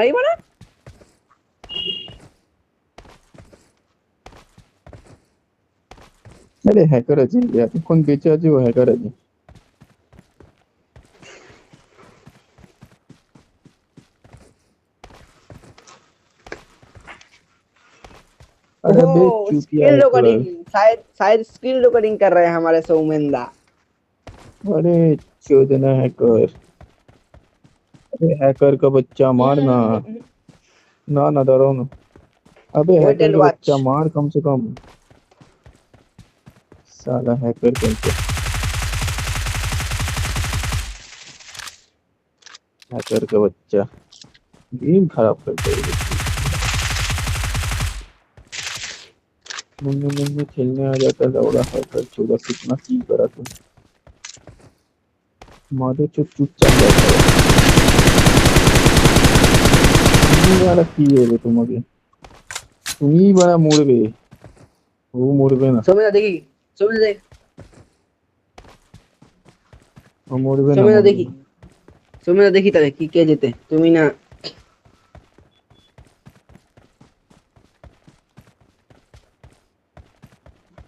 आई बड़ा अरे हैकर আছে এতক্ষণ বেঁচে আছে ও হ্যাকার আছে अरे बे ओह चूतिया स्किल हैकर रिकॉर्डिंग, शायद शायद स्किल रिकॉर्डिंग कर रहे हैं हमारे सौमेंदा। अरे चोदना हैकर अरे हैकर का बच्चा मारना ना ना डरो ना अबे वेट हैकर एंड का बच्चा वॉच। मार कम से कम साला हैकर कहीं के हैकर का बच्चा गेम खराब करता है ये मुन्ने खेलने आ जाता लौड़ा हैकर चोदा कितना की करा तुम मादे चुपचाप बैठा है তুমি বাড়া কি হবে তোমাকে তুমি বাড়া মরবে ও মরবে না सौमेंदा देखी, सौमेंदा देख, ও মরবে না सौमेंदा মরবে देखी, না सौमेंदा देखी তাহলে কি কে যেতে তুমি না।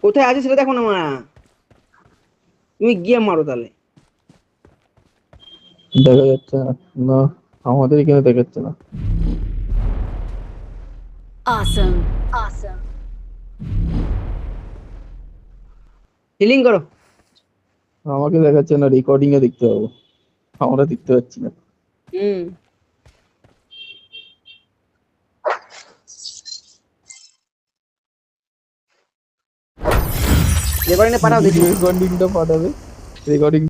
কোথায় আছে সেটা দেখো না মা, তুমি গিয়ে মারো তাহলে। দেখা যাচ্ছে না না আমাদের এখানে দেখাচ্ছে না Awesome. Awesome. হিলিং করো। আমাকে দেখাচ্ছে না রেকর্ডিং এ দেখতে হবে আমরা দেখতে পাচ্ছি না হুম, রেকর্ডিংটা পাঠাও দেখি। রেকর্ডিংটা পাঠাবে রেকর্ডিং